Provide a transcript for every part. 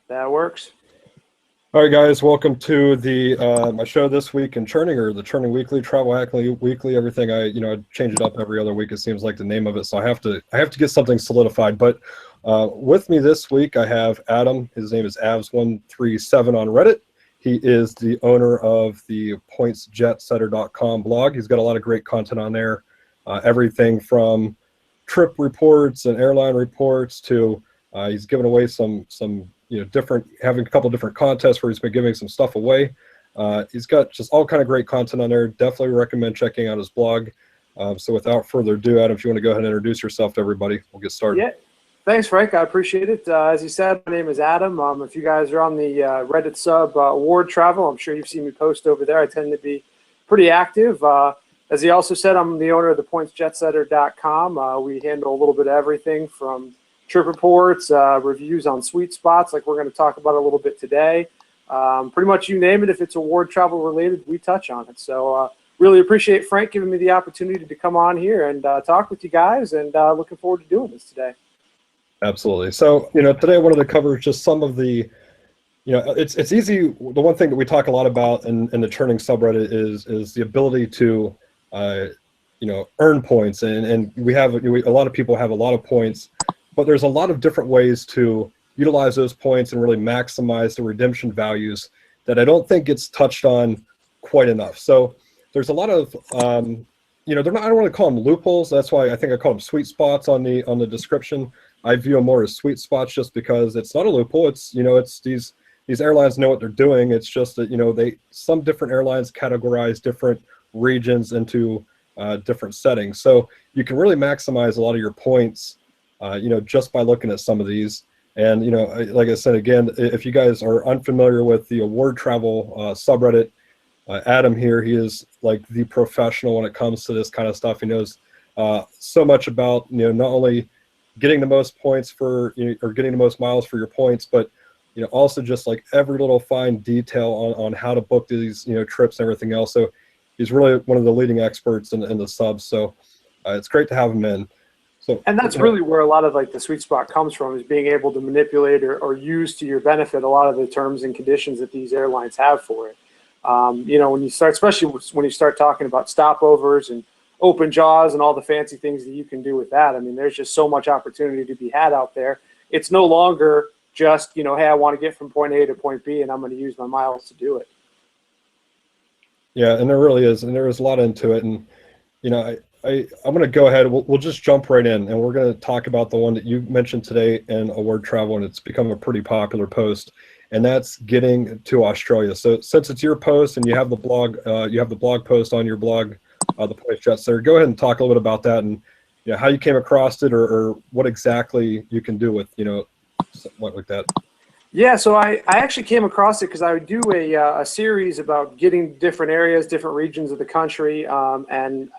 That works. All right, guys, welcome to the my show this week in Churning, or the Churning Weekly, Travel Hacking Weekly. Everything I change it up every other week. It seems like the name of it, so I have to get something solidified. But with me this week, I have Adam. His name is Avs137 on Reddit. He is the owner of the pointsjetsetter.com blog. He's got a lot of great content on there. Everything from trip reports and airline reports to he's given away some having a couple different contests where he's been giving some stuff away. He's got just all kind of great content on there. Definitely recommend checking out his blog. So without further ado, Adam, if you want to go ahead and introduce yourself to everybody, we'll get started. Yeah, thanks, Frank. I appreciate it. As you said, my name is Adam. If you guys are on the Reddit sub award travel, I'm sure you've seen me post over there. I tend to be pretty active. As he also said, I'm the owner of the pointsjetsetter.com. We handle a little bit of everything from trip reports, reviews on sweet spots, like we're going to talk about a little bit today. Pretty much you name it, if it's award travel related, we touch on it. So really appreciate Frank giving me the opportunity to come on here and talk with you guys, and looking forward to doing this today. Absolutely. So, today I wanted to cover just some of the, it's easy. The one thing that we talk a lot about in the Churning subreddit is the ability to, earn points. And a lot of people have a lot of points, but there's a lot of different ways to utilize those points and really maximize the redemption values that I don't think gets touched on quite enough. So there's a lot of, they're not, I don't want to call them loopholes. That's why I think I call them sweet spots on the description. I view them more as sweet spots just because it's not a loophole. It's, it's these airlines know what they're doing. It's just that, some different airlines categorize different regions into different settings. So you can really maximize a lot of your points just by looking at some of these. And, like I said, again, if you guys are unfamiliar with the award travel subreddit, Adam here, he is like the professional when it comes to this kind of stuff. He knows so much about, not only getting the most points for, or getting the most miles for your points, but, also just like every little fine detail on how to book these, trips and everything else. So he's really one of the leading experts in the subs. So it's great to have him in. So, and that's really where a lot of like the sweet spot comes from, is being able to manipulate or use to your benefit a lot of the terms and conditions that these airlines have for it. When you start, especially when you start talking about stopovers and open jaws and all the fancy things that you can do with that, I mean, there's just so much opportunity to be had out there. It's no longer just, hey, I want to get from point A to point B and I'm going to use my miles to do it. Yeah, and there really is, and there is a lot into it. And, I'm going to go ahead. We'll just jump right in, and we're going to talk about the one that you mentioned today in award travel, and it's become a pretty popular post, and that's getting to Australia. So since it's your post and you have the blog post on your blog, the Points Jet Setter, go ahead and talk a little bit about that and how you came across it, or what exactly you can do with something like that. Yeah, so I actually came across it because I would do a series about getting different areas, different regions of the country, and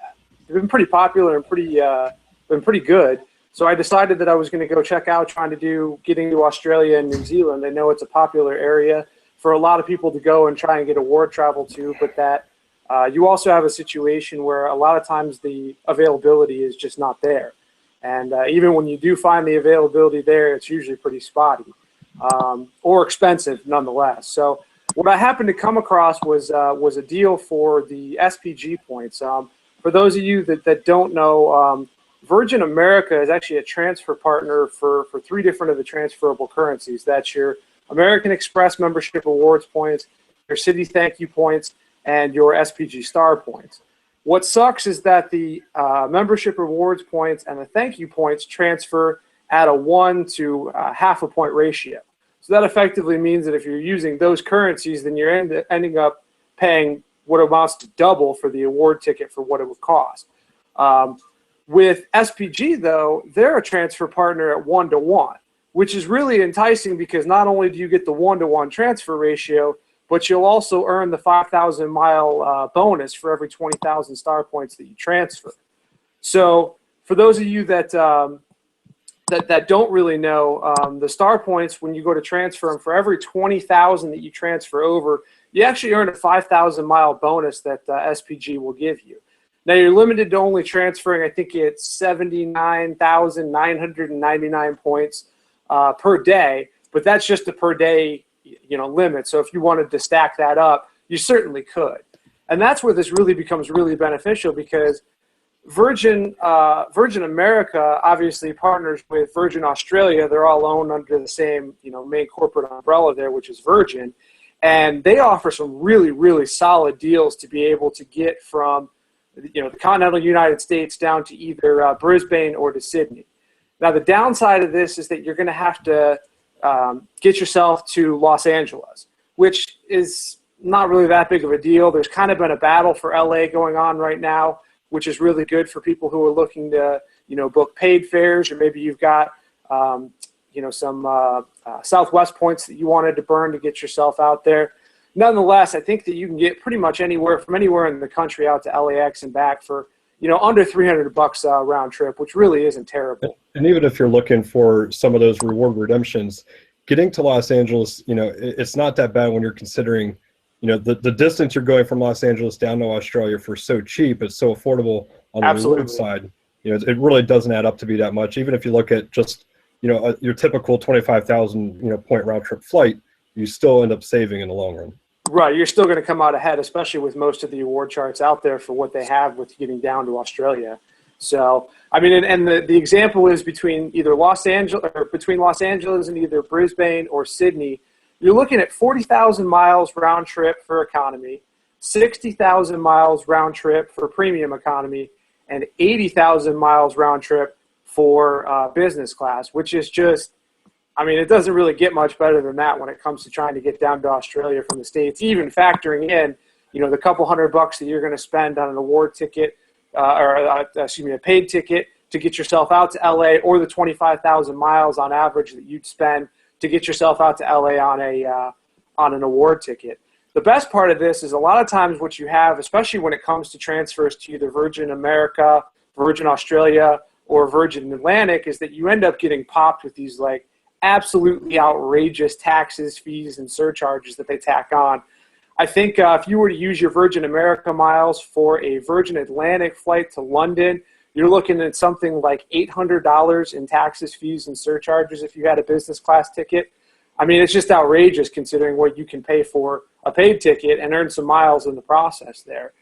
they've been pretty popular and been pretty good. So I decided that I was going to go check out getting to Australia and New Zealand. I know it's a popular area for a lot of people to go and try and get award travel to, but that you also have a situation where a lot of times the availability is just not there. And even when you do find the availability there, it's usually pretty spotty or expensive nonetheless. So what I happened to come across was a deal for the SPG points. For those of you that don't know, Virgin America is actually a transfer partner for 3 different of the transferable currencies. That's your American Express membership awards points, your Citi thank you points, and your SPG star points. What sucks is that the membership rewards points and the thank you points transfer at a 1 to half a point ratio. So that effectively means that if you're using those currencies, then you're ending up paying what amounts to double for the award ticket for what it would cost. With SPG, though, they're a transfer partner at 1 to 1, which is really enticing because not only do you get the 1 to 1 transfer ratio, but you'll also earn the 5,000 mile bonus for every 20,000 star points that you transfer. So for those of you that don't really know, the star points, when you go to transfer them, for every 20,000 that you transfer over, you actually earn a 5,000 mile bonus that SPG will give you. Now you're limited to only transferring, I think it's 79,999 points per day, but that's just a per day, limit. So if you wanted to stack that up, you certainly could. And that's where this really becomes really beneficial, because Virgin America obviously partners with Virgin Australia. They're all owned under the same, main corporate umbrella there, which is Virgin. And they offer some really, really solid deals to be able to get from, the continental United States down to either Brisbane or to Sydney. Now, the downside of this is that you're going to have to get yourself to Los Angeles, which is not really that big of a deal. There's kind of been a battle for LA going on right now, which is really good for people who are looking to, book paid fares, or maybe you've got, some Southwest points that you wanted to burn to get yourself out there. Nonetheless, I think that you can get pretty much anywhere in the country out to LAX and back for, under $300 round trip, which really isn't terrible. And even if you're looking for some of those reward redemptions, getting to Los Angeles, it's not that bad when you're considering, the distance you're going from Los Angeles down to Australia for so cheap. It's so affordable on the reward side. It really doesn't add up to be that much. Even if you look at just, your typical 25,000, point round trip flight, you still end up saving in the long run. Right, you're still going to come out ahead, especially with most of the award charts out there for what they have with getting down to Australia. So, I mean, and the example is between Los Angeles and either Brisbane or Sydney. You're looking at 40,000 miles round trip for economy, 60,000 miles round trip for premium economy, and 80,000 miles round trip for business class, which is just, it doesn't really get much better than that when it comes to trying to get down to Australia from the States, even factoring in, the couple $100 that you're going to spend on an award ticket, a paid ticket to get yourself out to LA, or the 25,000 miles on average that you'd spend to get yourself out to LA on an award ticket. The best part of this is a lot of times what you have, especially when it comes to transfers to either Virgin America, Virgin Australia, or Virgin Atlantic, is that you end up getting popped with these absolutely outrageous taxes, fees, and surcharges that they tack on. I think if you were to use your Virgin America miles for a Virgin Atlantic flight to London, you're looking at something like $800 in taxes, fees, and surcharges if you had a business class ticket. It's just outrageous considering what you can pay for a paid ticket and earn some miles in the process there.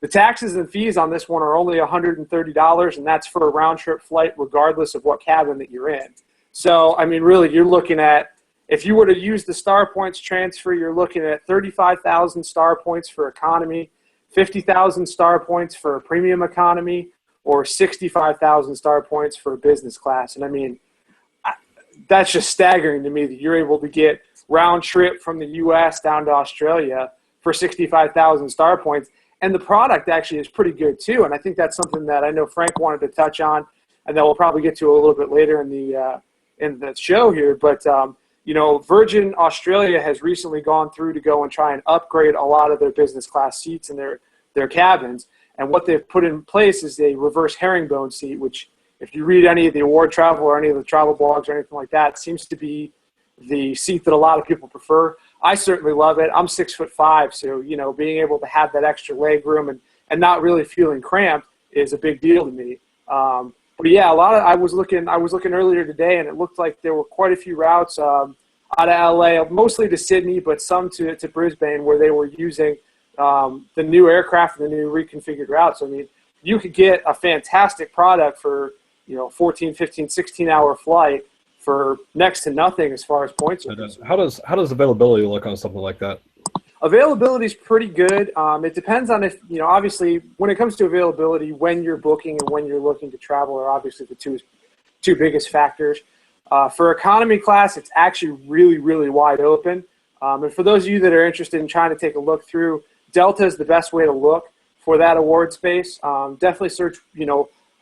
The taxes and fees on this one are only $130, and that's for a round-trip flight regardless of what cabin that you're in. So, really, you're looking at, if you were to use the Star Points transfer, you're looking at 35,000 Star Points for economy, 50,000 Star Points for a premium economy, or 65,000 Star Points for business class. And that's just staggering to me that you're able to get round trip from the U.S. down to Australia for 65,000 Star Points. And the product actually is pretty good too. And I think that's something that I know Frank wanted to touch on, and that we'll probably get to a little bit later in the show here. But, Virgin Australia has recently gone through to go and try and upgrade a lot of their business class seats in their cabins. And what they've put in place is a reverse herringbone seat, which if you read any of the award travel or any of the travel blogs or anything like that, seems to be the seat that a lot of people prefer. I certainly love it. I'm 6'5", so, being able to have that extra leg room and not really feeling cramped is a big deal to me. But yeah, I was looking earlier today, and it looked like there were quite a few routes out of LA, mostly to Sydney, but some to Brisbane, where they were using the new aircraft and the new reconfigured routes. You could get a fantastic product for 14, 15, 16-hour flight for next to nothing as far as points are concerned. How does availability look on something like that? Availability is pretty good. It depends on if, obviously when it comes to availability, when you're booking and when you're looking to travel are obviously the two biggest factors. For economy class, it's actually really, really wide open. And for those of you that are interested in trying to take a look through, Delta is the best way to look for that award space. Definitely search,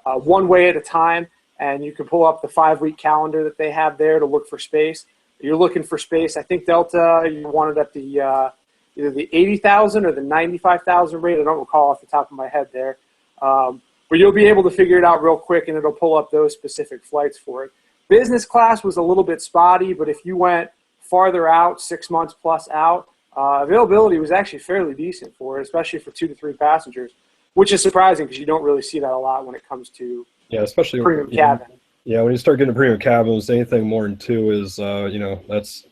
one way at a time, and you can pull up the 5-week calendar that they have there to look for space. You're looking for space. I think Delta, you wanted at the either the 80,000 or the 95,000 rate. I don't recall off the top of my head there. But you'll be able to figure it out real quick, and it'll pull up those specific flights for it. Business class was a little bit spotty, but if you went farther out, 6 months plus out, availability was actually fairly decent for it, especially for 2 to 3 passengers, which is surprising because you don't really see that a lot when it comes to especially premium cabin. Yeah, when you start getting premium cabins, anything more than two is, that's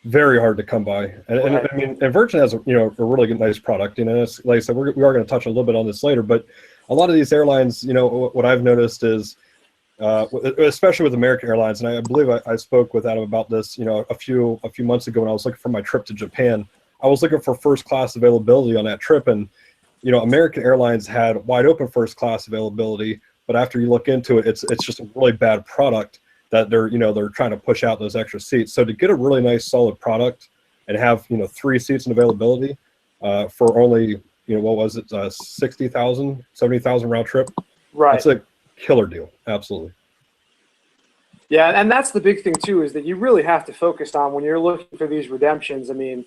very hard to come by. And Right. I mean, and Virgin has a really good, nice product. It's, like I said, we are going to touch a little bit on this later, but a lot of these airlines, what I've noticed is, especially with American Airlines, and I believe I spoke with Adam about this, a few months ago when I was looking for my trip to Japan. I was looking for first class availability on that trip, and American Airlines had wide open first class availability, but after you look into it, it's just a really bad product that they're trying to push out those extra seats. So to get a really nice solid product and have 3 seats in availability for only what was it, 60,000, 70,000 round trip? Right. That's a killer deal. Absolutely. Yeah, and that's the big thing too, is that you really have to focus on when you're looking for these redemptions. I mean,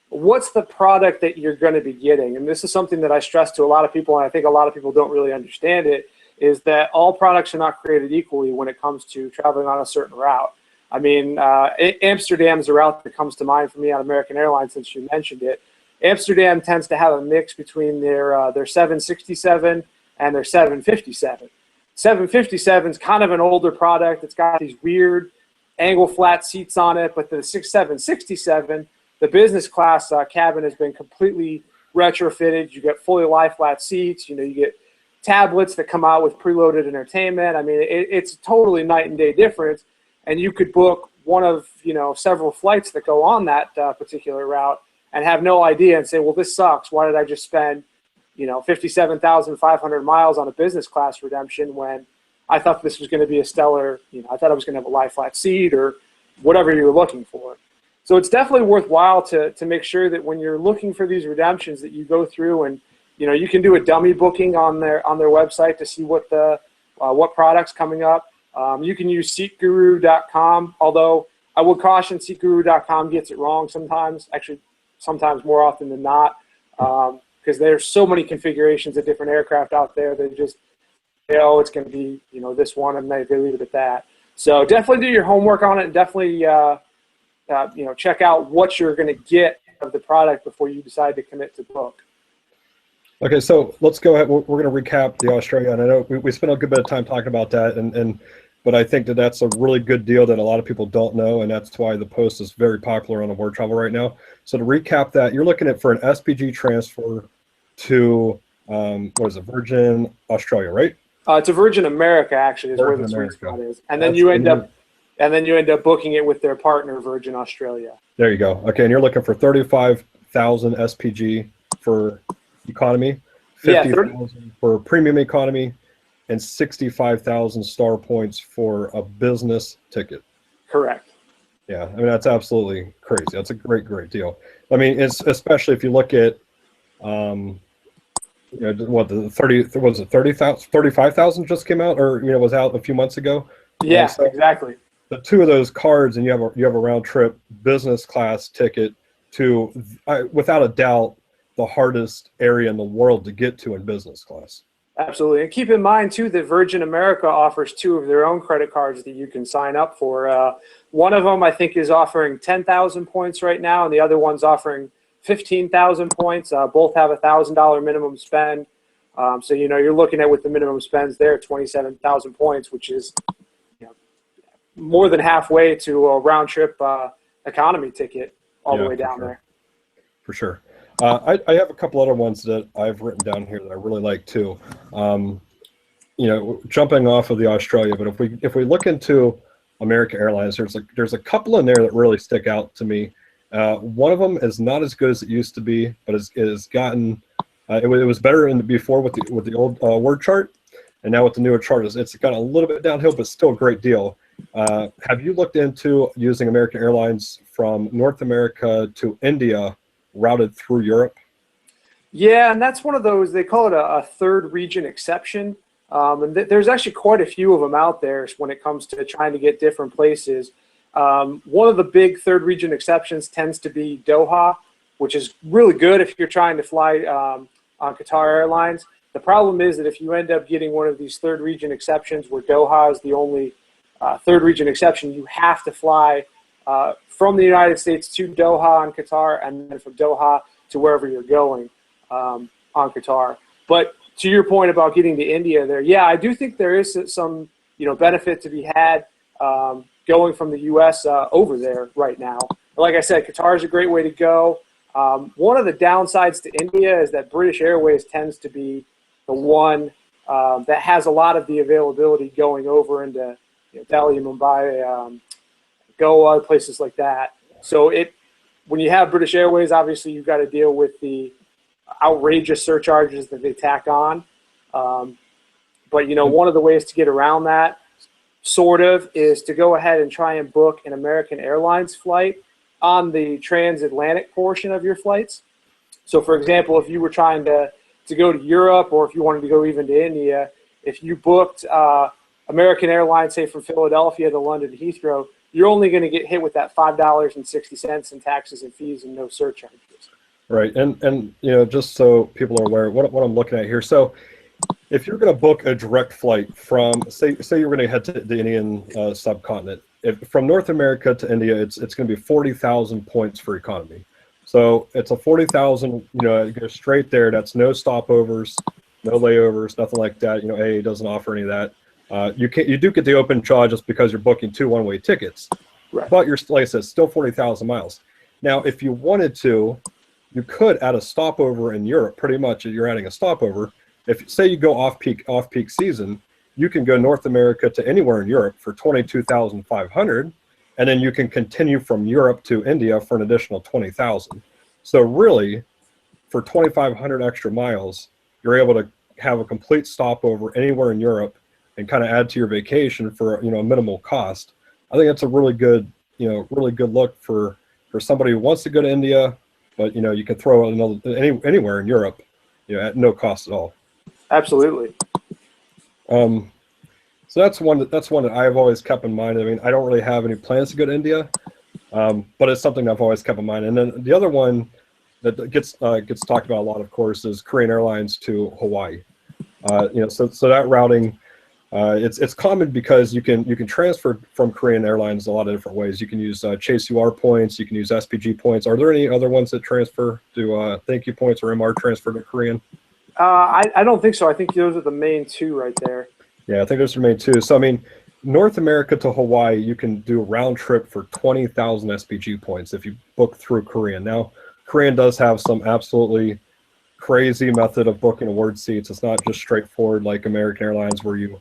what's the product that you're going to be getting? And this is something that I stress to a lot of people, and I think a lot of people don't really understand it, is that all products are not created equally when it comes to traveling on a certain route. I mean, Amsterdam is a route that comes to mind for me on American Airlines since you mentioned it. Amsterdam tends to have a mix between their 767 and their 757. 757 is kind of an older product. It's got these weird angle flat seats on it, but the 767, the business class cabin has been completely retrofitted. You get fully lie flat seats. You get tablets that come out with preloaded entertainment. I mean, it's totally night and day difference. And you could book one of several flights that go on that particular route and have no idea and say, well, this sucks. Why did I just spend 57,500 miles on a business class redemption when I thought this was going to be a stellar, I thought I was going to have a lie flat seat or whatever you were looking for. So it's definitely worthwhile to make sure that when you're looking for these redemptions that you go through and, you can do a dummy booking on their website to see what product's coming up. You can use SeatGuru.com, although I would caution SeatGuru.com gets it wrong sometimes, actually sometimes more often than not, because there's so many configurations of different aircraft out there that just, it's going to be, this one, and they leave it at that. So definitely do your homework on it, and definitely, check out what you're going to get of the product before you decide to commit to book. Okay, so let's go ahead. We're going to recap the Australia, and I know we spent a good bit of time talking about that, but I think that's a really good deal that a lot of people don't know, and that's why the post is very popular on the Word Travel right now. So to recap that, you're looking at for an SPG transfer to Virgin Australia, right? It's a Virgin America, actually, is Virgin where the sweet America. spot is, and then you end up booking it with their partner, Virgin Australia. There you go. Okay, and you're looking for 35,000 SPG for economy, 50,000 for premium economy, and 65,000 star points for a business ticket. Correct. Yeah, I mean, that's absolutely crazy. That's a great deal. I mean, it's especially if you look at the 35,000 just came out, or was out a few months ago. Yeah, so exactly. The 2 of those cards, and you have a round trip business class ticket to, without a doubt, the hardest area in the world to get to in business class. Absolutely. And keep in mind, too, that Virgin America offers 2 of their own credit cards that you can sign up for. One of them, I think, is offering 10,000 points right now, and the other one's offering 15,000 points. Both have $1,000 minimum spend. So, you're looking at, with the minimum spends there, 27,000 points, which is more than halfway to a round trip economy ticket all the way down there. For sure. I have a couple other ones that I've written down here that I really like too. Jumping off of the Australia, but if we look into American Airlines, there's a couple in there that really stick out to me. One of them is not as good as it used to be, but is gotten. It was better before with the old word chart, and now with the newer chart, it's got a little bit downhill, but still a great deal. Have you looked into using American Airlines from North America to India, routed through Europe? Yeah, and that's one of those, they call it a third region exception. And there's actually quite a few of them out there when it comes to trying to get different places. One of the big third region exceptions tends to be Doha, which is really good if you're trying to fly on Qatar Airlines. The problem is that if you end up getting one of these third region exceptions where Doha is the only third region exception, you have to fly from the United States to Doha on Qatar, and then from Doha to wherever you're going on Qatar. But to your point about getting to India there, yeah, I do think there is some, benefit to be had going from the U.S. Over there right now. Like I said, Qatar is a great way to go. One of the downsides to India is that British Airways tends to be the one that has a lot of the availability going over into Delhi, Mumbai, Goa, places like that. So when you have British Airways, obviously you've got to deal with the outrageous surcharges that they tack on. But one of the ways to get around that, sort of, is to go ahead and try and book an American Airlines flight on the transatlantic portion of your flights. So, for example, if you were trying to go to Europe, or if you wanted to go even to India, if you booked American Airlines, say from Philadelphia to London Heathrow, you're only going to get hit with that $5.60 in taxes and fees and no surcharges. Right, and just so people are aware, what I'm looking at here. So, if you're going to book a direct flight from, say you're going to head to the Indian subcontinent, from North America to India, it's going to be 40,000 points for economy. So it's a 40,000, it goes straight there. That's no stopovers, no layovers, nothing like that. AA doesn't offer any of that. You do get the open jaw just because you're booking 2 one-way tickets, right. But you're, like I said, still 40,000 miles. Now, if you wanted to, you could add a stopover in Europe. Pretty much, you're adding a stopover. If say you go off peak season, you can go North America to anywhere in Europe for 22,500, and then you can continue from Europe to India for an additional 20,000. So really, for 2,500 extra miles, you're able to have a complete stopover anywhere in Europe and kind of add to your vacation for a minimal cost. I think that's a really good look for somebody who wants to go to India, but you can throw anywhere in Europe, at no cost at all. Absolutely. So that's one that I've always kept in mind. I mean, I don't really have any plans to go to India, but it's something I've always kept in mind. And then the other one that gets talked about a lot, of course, is Korean Airlines to Hawaii. So that routing, it's common because you can transfer from Korean Airlines a lot of different ways. You can use Chase UR points, you can use SPG points. Are there any other ones that transfer to Thank You points or MR transfer to Korean? I don't think so. I think those are the main 2 right there. Yeah, I think those are the main 2. So, I mean, North America to Hawaii, you can do a round trip for 20,000 SPG points if you book through Korean. Now, Korean does have some absolutely crazy method of booking award seats. It's not just straightforward like American Airlines where you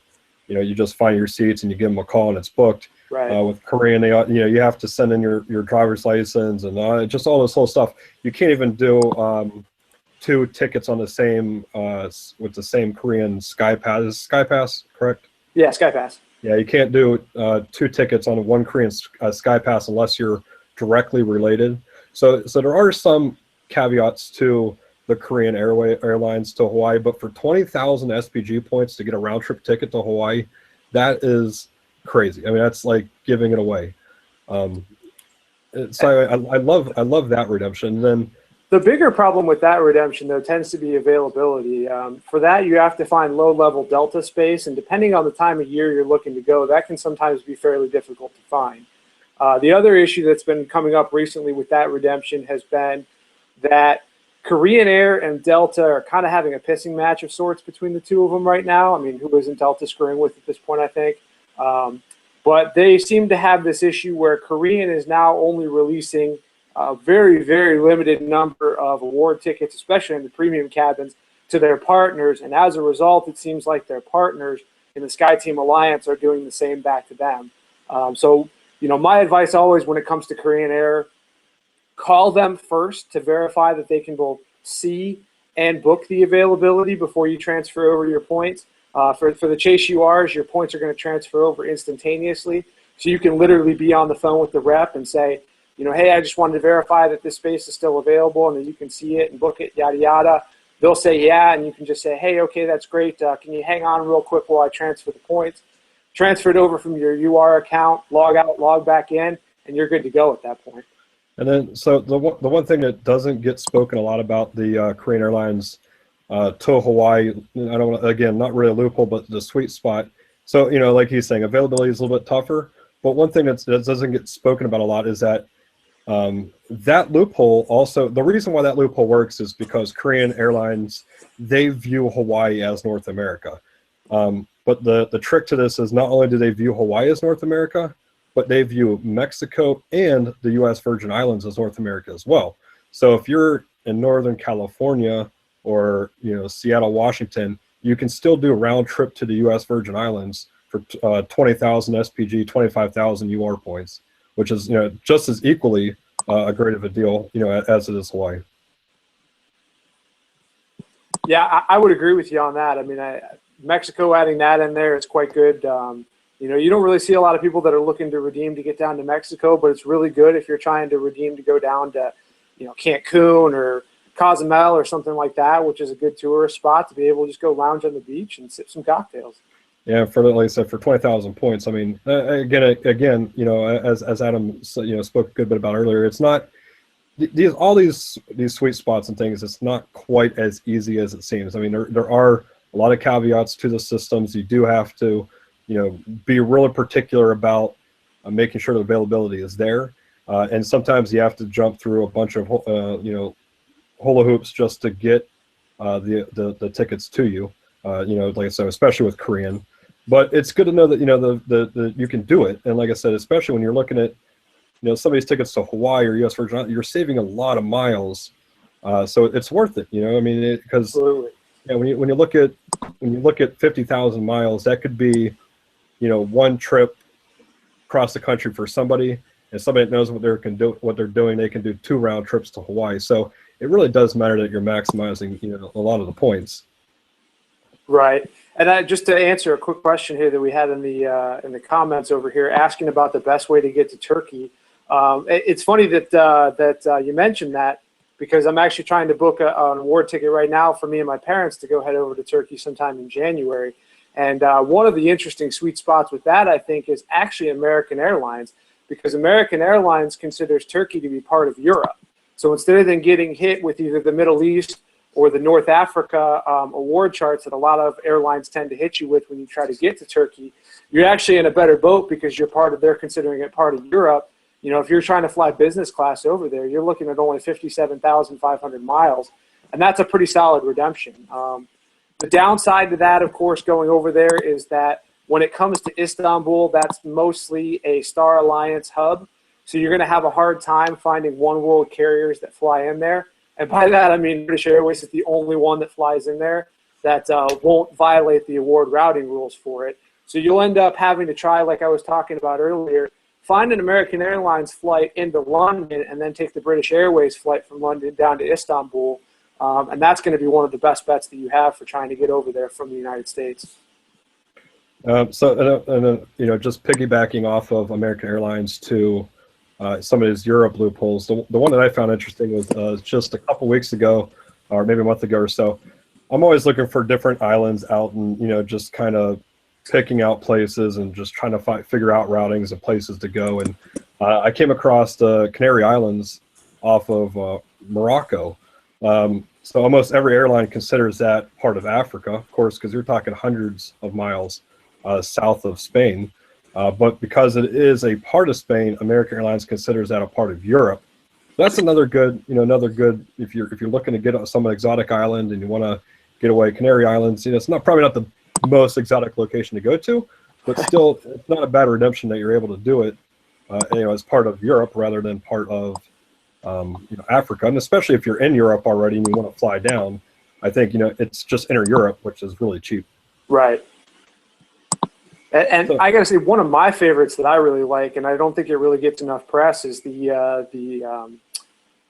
just find your seats and you give them a call and it's booked. Right. With Korean, you have to send in your driver's license and just all this whole stuff. You can't even do 2 tickets on the same with the same Korean Sky Pass. Is Sky Pass correct? Yeah, Sky Pass. Yeah, you can't do 2 tickets on one Korean Sky Pass unless you're directly related. So there are some caveats to the Korean Airlines to Hawaii, but for 20,000 SPG points to get a round trip ticket to Hawaii, that is crazy. I mean, that's like giving it away. So I love that redemption. And then the bigger problem with that redemption, though, tends to be availability. For that, you have to find low-level Delta space, and depending on the time of year you're looking to go, that can sometimes be fairly difficult to find. The other issue that's been coming up recently with that redemption has been that Korean Air and Delta are kind of having a pissing match of sorts between the 2 of them right now. I mean, who isn't Delta screwing with at this point, I think. But they seem to have this issue where Korean is now only releasing a very, very limited number of award tickets, especially in the premium cabins, to their partners. And as a result, it seems like their partners in the SkyTeam Alliance are doing the same back to them. So, my advice always when it comes to Korean Air, call them first to verify that they can both see and book the availability before you transfer over your points. For the Chase URs, your points are going to transfer over instantaneously. So you can literally be on the phone with the rep and say, hey, I just wanted to verify that this space is still available and that you can see it and book it, yada, yada. They'll say, yeah, and you can just say, hey, okay, that's great. Can you hang on real quick while I transfer the points? Transfer it over from your UR account, log out, log back in, and you're good to go at that point. And then, so the one thing that doesn't get spoken a lot about the Korean Airlines to Hawaii, I don't, again, not really a loophole, but the sweet spot. So, like he's saying, availability is a little bit tougher. But one thing that doesn't get spoken about a lot is that that loophole also, the reason why that loophole works is because Korean Airlines, they view Hawaii as North America. But the trick to this is not only do they view Hawaii as North America, but they view Mexico and the U.S. Virgin Islands as North America as well. So if you're in Northern California or Seattle, Washington, you can still do a round trip to the U.S. Virgin Islands for 20,000 SPG, 25,000 UR points, which is just as equally a great of a deal as it is Hawaii. Yeah, I would agree with you on that. I mean, Mexico adding that in there is quite good. You don't really see a lot of people that are looking to redeem to get down to Mexico, but it's really good if you're trying to redeem to go down to, Cancun or Cozumel or something like that, which is a good tourist spot to be able to just go lounge on the beach and sip some cocktails. Yeah, like I said, for 20,000 points. I mean, again, as Adam spoke a good bit about earlier, it's not all these sweet spots and things. It's not quite as easy as it seems. I mean, there are a lot of caveats to the systems. You do have to be really particular about making sure the availability is there. And sometimes you have to jump through a bunch of, hula hoops just to get the tickets to you. Like I said, especially with Korean. But it's good to know that, you can do it. And like I said, especially when you're looking at, some of these tickets to Hawaii or U.S. Virgin Islands, you're saving a lot of miles. So it's worth it, I mean, because when you look at 50,000 miles, that could be, one trip across the country for somebody, and somebody that knows what they're doing, they can do 2 round trips to Hawaii. So it really does matter that you're maximizing, a lot of the points. Right. And just to answer a quick question here that we had in the comments over here, asking about the best way to get to Turkey. It's funny that you mentioned that, because I'm actually trying to book an award ticket right now for me and my parents to go head over to Turkey sometime in January. And one of the interesting sweet spots with that, I think, is actually American Airlines, because American Airlines considers Turkey to be part of Europe. So instead of them getting hit with either the Middle East or the North Africa award charts that a lot of airlines tend to hit you with when you try to get to Turkey, you're actually in a better boat because they're considering it part of Europe. If you're trying to fly business class over there, you're looking at only 57,500 miles, and that's a pretty solid redemption. The downside to that, of course, going over there is that when it comes to Istanbul, that's mostly a Star Alliance hub, so you're going to have a hard time finding one world carriers that fly in there. And by that, I mean British Airways is the only one that flies in there that won't violate the award routing rules for it. So you'll end up having to try, like I was talking about earlier, find an American Airlines flight into London and then take the British Airways flight from London down to Istanbul. And that's going to be one of the best bets that you have for trying to get over there from the United States. Just piggybacking off of American Airlines to some of these Europe loopholes, the one that I found interesting was just a couple weeks ago, or maybe a month ago or so. I'm always looking for different islands out and, just kind of picking out places and just trying to figure out routings and places to go. And I came across the Canary Islands off of Morocco. So almost every airline considers that part of Africa, of course, because you're talking hundreds of miles south of Spain. But because it is a part of Spain, American Airlines considers that a part of Europe. That's another good, if you're looking to get on some exotic island and you want to get away, Canary Islands, it's probably not the most exotic location to go to, but still, it's not a bad redemption that you're able to do it, as part of Europe rather than part of Africa. And especially if you're in Europe already and you want to fly down, I think it's just inner Europe, which is really cheap. Right. And so, I got to say, one of my favorites that I really like, and I don't think it really gets enough press, is the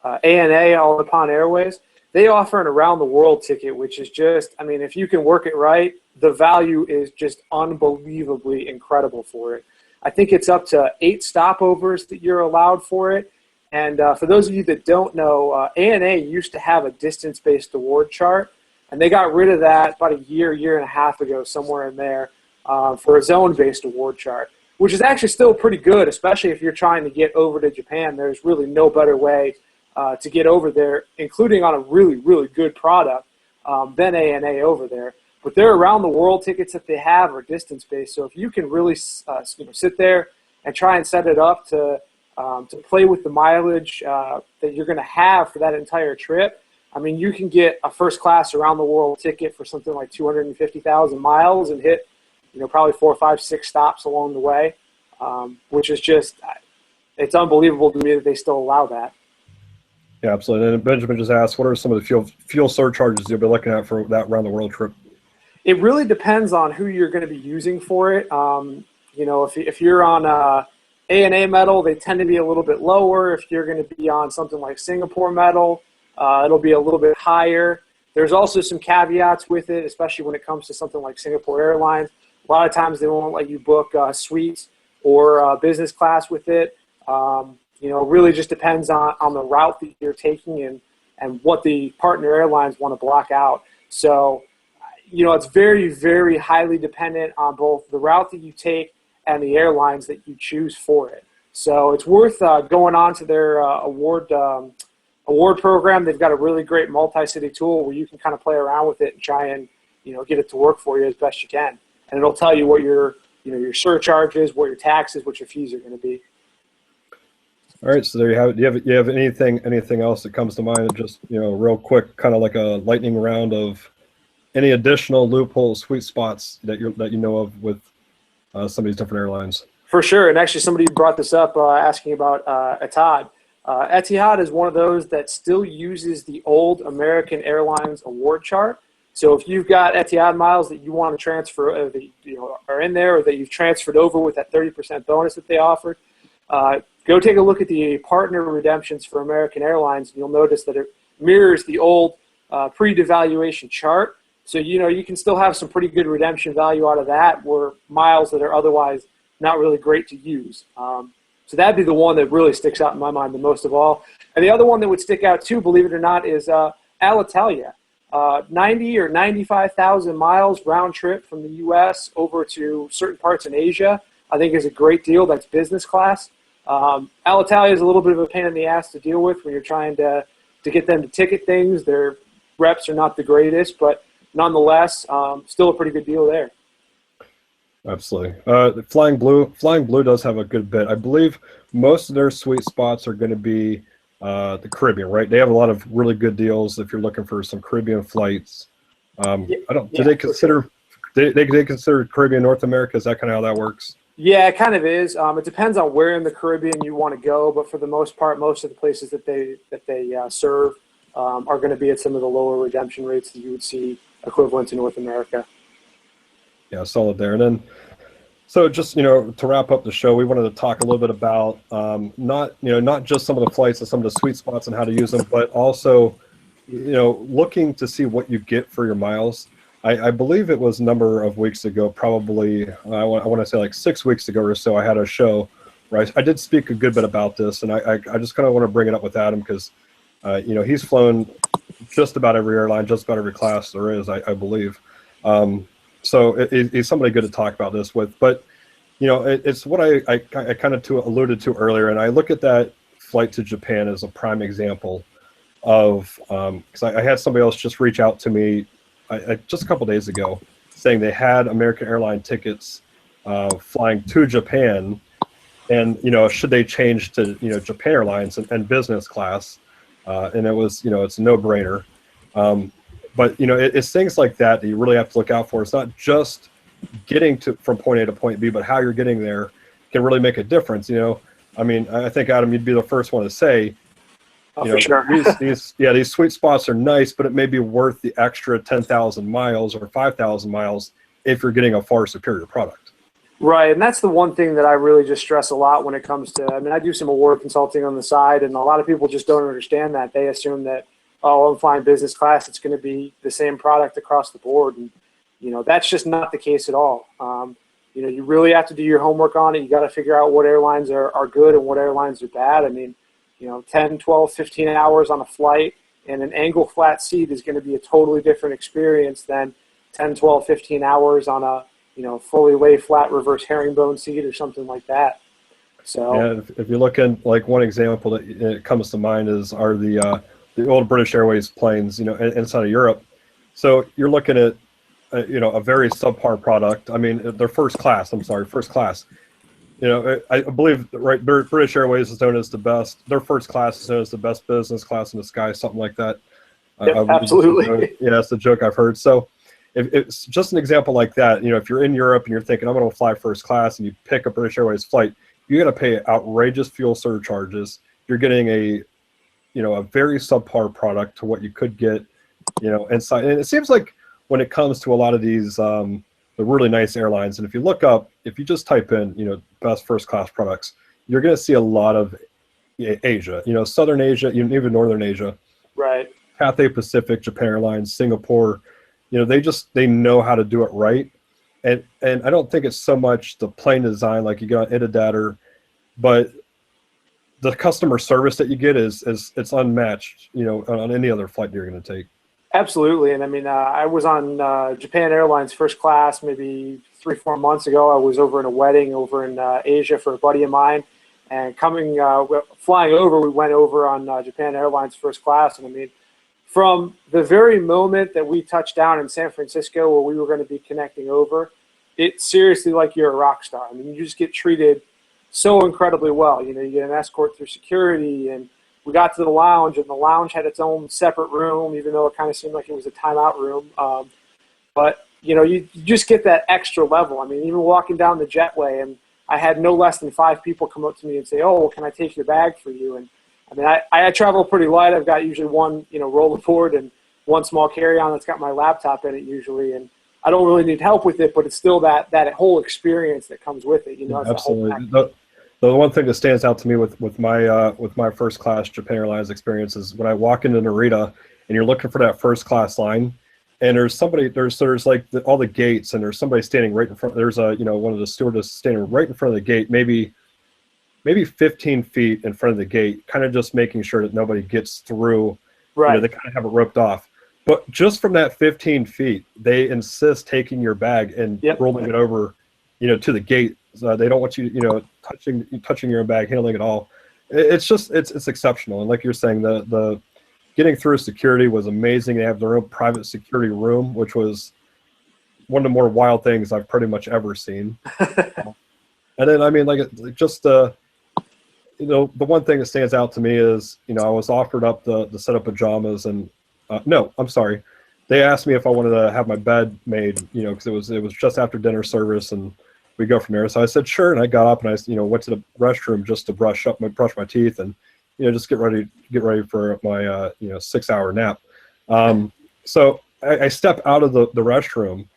ANA, All Nippon Airways. They offer an around-the-world ticket, which is just, I mean, if you can work it right, the value is just unbelievably incredible for it. I think it's up to 8 stopovers that you're allowed for it. And for those of you that don't know, ANA used to have a distance-based award chart, and they got rid of that about a year and a half ago, somewhere in there, for a zone-based award chart, which is actually still pretty good, especially if you're trying to get over to Japan. There's really no better way to get over there, including on a really, really good product than ANA over there. But their around-the-world tickets that they have are distance-based, so if you can really sit there and try and set it up to play with the mileage that you're going to have for that entire trip, I mean, you can get a first-class around-the-world ticket for something like 250,000 miles and hit probably 4, 5, 6 stops along the way, which is just, it's unbelievable to me that they still allow that. Yeah, absolutely. And Benjamin just asked, what are some of the fuel surcharges you'll be looking at for that round the world trip? It really depends on who you're going to be using for it. If you're on ANA metal, they tend to be a little bit lower. If you're going to be on something like Singapore metal, it'll be a little bit higher. There's also some caveats with it, especially when it comes to something like Singapore Airlines. A lot of times they won't let you book suites or business class with it. It really just depends on the route that you're taking and what the partner airlines want to block out. So, it's very, very highly dependent on both the route that you take and the airlines that you choose for it. So it's worth going on to their award program. They've got a really great multi-city tool where you can kind of play around with it and try and, get it to work for you as best you can. And it'll tell you what your surcharges, what your taxes, what your fees are going to be. All right, so there you have it. Do you have anything else that comes to mind? Just real quick, kind of like a lightning round of any additional loophole sweet spots that you know of with some of these different airlines. For sure, and actually somebody brought this up asking about Etihad. Etihad is one of those that still uses the old American Airlines award chart. So if you've got Etihad miles that you want to transfer, that are in there, or that you've transferred over with that 30% bonus that they offered, go take a look at the partner redemptions for American Airlines, and you'll notice that it mirrors the old pre-devaluation chart. So, you can still have some pretty good redemption value out of that, where miles that are otherwise not really great to use. So that'd be the one that really sticks out in my mind the most of all. And the other one that would stick out too, believe it or not, is Alitalia. 90 or 95,000 miles round trip from the U.S. over to certain parts in Asia, I think is a great deal. That's business class. Alitalia is a little bit of a pain in the ass to deal with when you're trying to get them to ticket things. Their reps are not the greatest, but nonetheless, still a pretty good deal there. Absolutely. Flying Blue does have a good bit. I believe most of their sweet spots are going to be the Caribbean, right? They have a lot of really good deals if you're looking for some Caribbean flights. Do they consider they consider Caribbean North America? Is that kind of how that works? Yeah, it kind of is. It depends on where in the Caribbean you want to go, but for the most part, most of the places that they serve are going to be at some of the lower redemption rates that you would see equivalent to North America. Yeah, solid there. And then, so just to wrap up the show, we wanted to talk a little bit about not just some of the flights and some of the sweet spots and how to use them, but also looking to see what you get for your miles. I believe it was a number of weeks ago, probably I want to say like 6 weeks ago or so. I had a show where I did speak a good bit about this, and I just kind of want to bring it up with Adam because he's flown just about every airline, just about every class there is, I believe. So he's somebody good to talk about this with. But, it's what I kind of alluded to earlier. And I look at that flight to Japan as a prime example of, because I had somebody else just reach out to me just a couple days ago saying they had American Airline tickets flying to Japan. And, should they change to, Japan Airlines and business class? And it was, it's a no-brainer. But, it's things like that you really have to look out for. It's not just getting from point A to point B, but how you're getting there can really make a difference. I mean, I think, Adam, you'd be the first one to say, for sure. these sweet spots are nice, but it may be worth the extra 10,000 miles or 5,000 miles if you're getting a far superior product. Right, and that's the one thing that I really just stress a lot when it comes to, I do some award consulting on the side, and a lot of people just don't understand that. They assume that, I'm flying business class, it's going to be the same product across the board. And, that's just not the case at all. You really have to do your homework on it. You got to figure out what airlines are good and what airlines are bad. 10, 12, 15 hours on a flight and an angle flat seat is going to be a totally different experience than 10, 12, 15 hours on a, fully lay flat reverse herringbone seat or something like that. So yeah, if you look at like one example that comes to mind are the old British Airways planes, inside of Europe. So you're looking at, a very subpar product. They're first class. I believe, right, British Airways is known as the best. Their first class is known as the best business class in the sky, something like that. Yep, absolutely. Yeah, that's the joke I've heard. So, if it's just an example like that, if you're in Europe and you're thinking, I'm going to fly first class, and you pick a British Airways flight, you got to pay outrageous fuel surcharges. You're getting a very subpar product to what you could get, inside. And it seems like when it comes to a lot of these, the really nice airlines, and if you just type in, best first class products, you're going to see a lot of Asia, Southern Asia, even Northern Asia. Right. Cathay Pacific, Japan Airlines, Singapore, they know how to do it right. And I don't think it's so much the plane design, like you got Itidatter, but the customer service that you get is it's unmatched, on any other flight you're going to take. Absolutely. And I mean, I was on Japan Airlines first class maybe 3-4 months ago. I was over in a wedding over in Asia for a buddy of mine, and flying over, we went over on Japan Airlines first class. And I mean, from the very moment that we touched down in San Francisco, where we were going to be connecting over, it's seriously like you're a rock star. I mean, you just get treated so incredibly well. You get an escort through security, and we got to the lounge, and the lounge had its own separate room, even though it kind of seemed like it was a timeout room. But you just get that extra level. I mean, even walking down the jetway, and I had no less than 5 people come up to me and say, "Oh, can I take your bag for you?" And I mean, I travel pretty light. I've got usually one, rollerboard and one small carry-on that's got my laptop in it usually, and I don't really need help with it, but it's still that whole experience that comes with it. Absolutely. The one thing that stands out to me with my first class Japan Airlines experience is when I walk into Narita and you're looking for that first class line, and there's like all the gates, and there's somebody standing right in front. There's one of the stewardess standing right in front of the gate, maybe 15 feet in front of the gate, kind of just making sure that nobody gets through. Right. They kind of have it roped off. But just from that 15 feet, they insist taking your bag and rolling it over, to the gate. So they don't want you, touching your bag, handling it all. It's exceptional. And like you're saying, the getting through security was amazing. They have their own private security room, which was one of the more wild things I've pretty much ever seen. And then, I mean, the one thing that stands out to me is, I was offered up the set of pajamas, and no, I'm sorry. They asked me if I wanted to have my bed made, because it was just after dinner service, and we go from there. So I said, sure. And I got up and I, went to the restroom just to brush my teeth and, just get ready for my, 6-hour nap. So I step out of the restroom,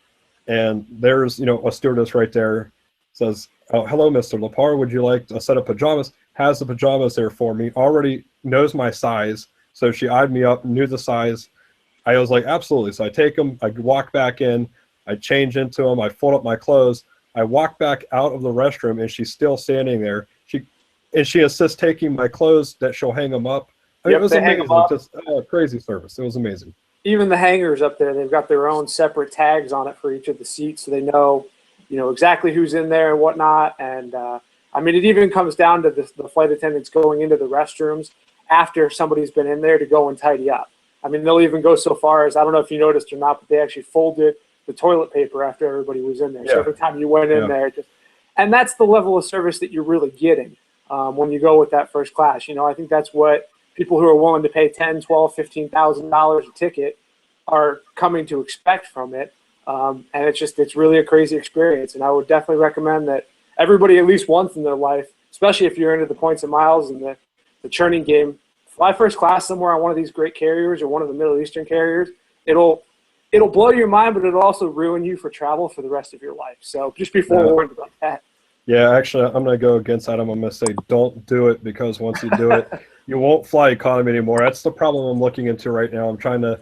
and there's, a stewardess right there, says, "Oh, hello, Mr. Lepar. Would you like a set of pajamas?" Has the pajamas there for me, already knows my size. So she eyed me up, knew the size. I was like, absolutely. So I take them, I walk back in, I change into them, I fold up my clothes, I walk back out of the restroom, and she's still standing there. She insists taking my clothes that she'll hang them up. I mean, it was amazing. Just crazy service. It was amazing. Even the hangers up there, they've got their own separate tags on it for each of the seats, so they know, exactly who's in there and whatnot. And I mean, it even comes down to the flight attendants going into the restrooms after somebody's been in there to go and tidy up. I mean, they'll even go so far as, I don't know if you noticed or not, but they actually folded the toilet paper after everybody was in there. Yeah. So every time you went in there, and that's the level of service that you're really getting when you go with that first class. I think that's what people who are willing to pay $10,000, $12,000, $15,000 a ticket are coming to expect from it. And it's really a crazy experience. And I would definitely recommend that everybody at least once in their life, especially if you're into the points and miles and the churning game, fly first class somewhere on one of these great carriers or one of the Middle Eastern carriers. It'll blow your mind, but it'll also ruin you for travel for the rest of your life. So just be forewarned about that. Yeah, actually, I'm going to go against Adam. I'm going to say don't do it, because once you do it, you won't fly economy anymore. That's the problem I'm looking into right now. I'm trying to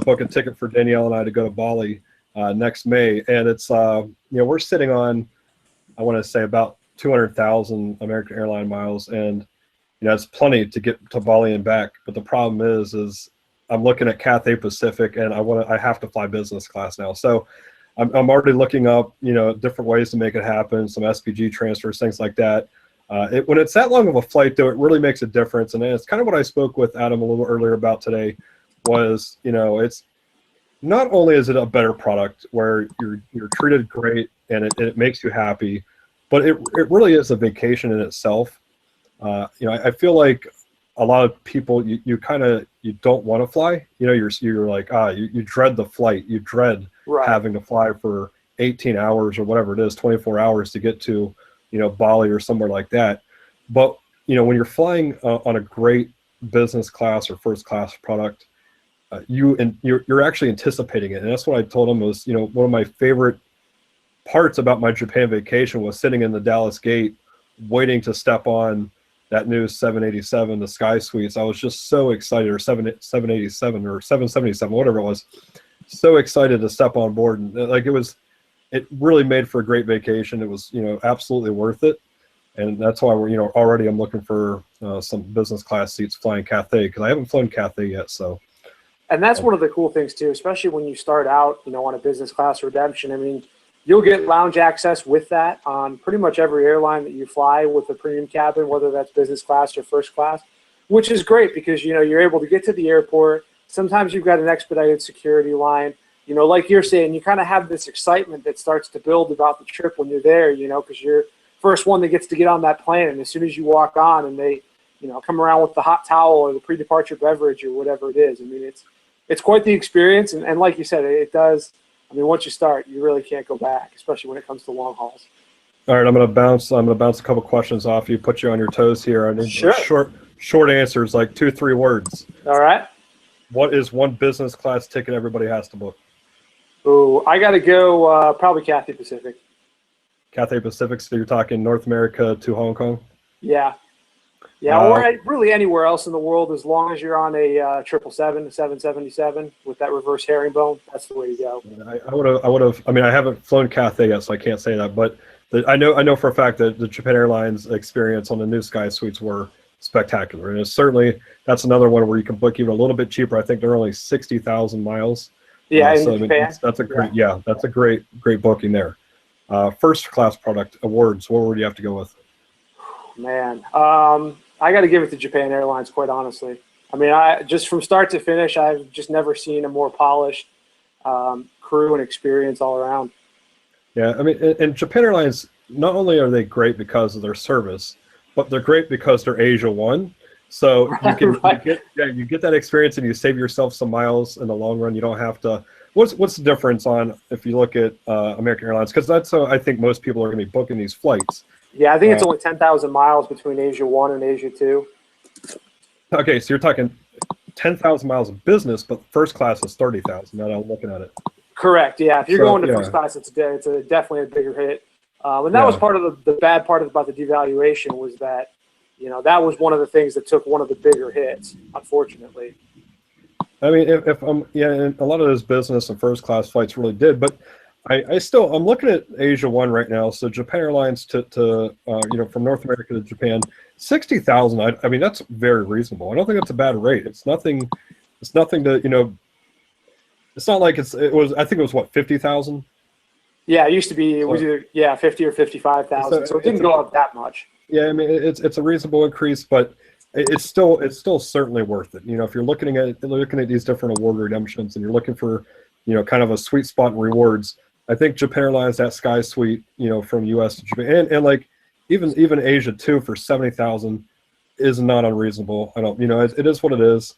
book a ticket for Danielle and I to go to Bali next May, and it's we're sitting on, I want to say, about 200,000 American airline miles, and it's plenty to get to Bali and back. But the problem is I'm looking at Cathay Pacific, and I have to fly business class now. So I'm already looking up different ways to make it happen, some SPG transfers, things like that. When it's that long of a flight, though, it really makes a difference, and it's kind of what I spoke with Adam a little earlier about today. Was it's not only is it a better product where you're treated great and it makes you happy, but it really is a vacation in itself. I feel like a lot of people, you don't want to fly. You know, you're like, you dread the flight. You dread Right. having to fly for 18 hours or whatever it is, 24 hours to get to, you know, Bali or somewhere like that. But, you know, when you're flying on a great business class or first class product, you're actually anticipating it. And that's what I told him was, you know, one of my favorite parts about my Japan vacation was sitting in the Dallas gate waiting to step on that new 787, the Sky Suites. I was just so excited, or 787 or 777, whatever it was. So excited to step on board. And like it really made for a great vacation. It was, you know, absolutely worth it. And that's why we're, you know, already I'm looking for some business class seats flying Cathay, because I haven't flown Cathay yet. So. And that's one of the cool things too, especially when you start out, you know, on a business class redemption. I mean, you'll get lounge access with that on pretty much every airline that you fly with a premium cabin, whether that's business class or first class, which is great because, you know, you're able to get to the airport. Sometimes you've got an expedited security line. You know, like you're saying, you kind of have this excitement that starts to build about the trip when you're there, you know, because you're first one that gets to get on that plane. And as soon as you walk on and they, you know, come around with the hot towel or the pre-departure beverage or whatever it is, I mean, it's quite the experience. And like you said, it does. I mean, once you start, you really can't go back, especially when it comes to long hauls. All right, I'm gonna bounce a couple questions off you, put you on your toes here. I need short answers, like 2-3 words. All right. What is one business class ticket everybody has to book? Ooh, I got to go probably Cathay Pacific. Cathay Pacific, so you're talking North America to Hong Kong? Yeah. Yeah, or really anywhere else in the world, as long as you're on a 777, 777 with that reverse herringbone, that's the way to go. I would have. I mean, I haven't flown Cathay yet, so I can't say that. But I know for a fact that the Japan Airlines experience on the new Sky Suites were spectacular, and certainly that's another one where you can book even a little bit cheaper. I think they're only 60,000 miles. Yeah, so I mean, that's a great. Yeah, that's a great booking there. First class product awards. What would you have to go with? Man, I got to give it to Japan Airlines, quite honestly. I mean, just from start to finish, I've just never seen a more polished crew and experience all around. Yeah, I mean, and Japan Airlines, not only are they great because of their service, but they're great because they're Asia One. So you can you get that experience and you save yourself some miles in the long run. You don't have to. What's the difference on if you look at American Airlines? Because that's how I think most people are going to be booking these flights. Yeah, I think it's only 10,000 miles between Asia 1 and Asia 2. Okay, so you're talking 10,000 miles of business, but first class is 30,000. Now I'm looking at it. Correct, yeah. If you're going to first class, it's definitely a bigger hit. And that was part of the bad part about the devaluation was that, you know, that was one of the things that took one of the bigger hits, unfortunately. I mean, if and a lot of those business and first class flights really did, but I'm looking at Asia One right now. So Japan Airlines to you know, from North America to Japan, 60,000. I mean, that's very reasonable. I don't think that's a bad rate. It's nothing to, you know, it's not like it was. I think it was what, 50,000. Yeah, it used to be. It was either 50 or 55,000. So it didn't go up that much. Yeah, I mean, it's a reasonable increase, but it's still certainly worth it. You know, if you're looking at these different award redemptions and you're looking for, you know, kind of a sweet spot in rewards, I think Japan Airlines, that Sky Suite, you know, from U.S. to Japan, and like even Asia too, for 70,000 is not unreasonable. I don't, you know, it is what it is.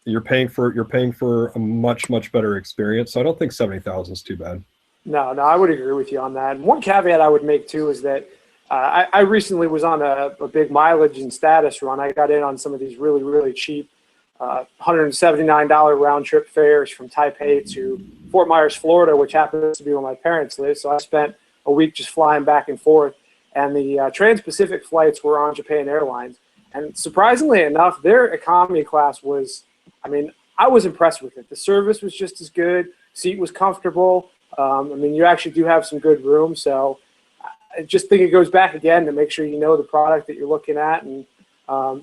You're paying for a much better experience. So I don't think 70,000 is too bad. No, I would agree with you on that. And one caveat I would make too is that I recently was on a big mileage and status run. I got in on some of these really cheap $179 round trip fares from Taipei to Fort Myers, Florida, which happens to be where my parents live. So I spent a week just flying back and forth. And the Trans-Pacific flights were on Japan Airlines. And surprisingly enough, their economy class was, I mean, I was impressed with it. The service was just as good. Seat was comfortable. I mean, you actually do have some good room. So I just think it goes back again to make sure you know the product that you're looking at. And,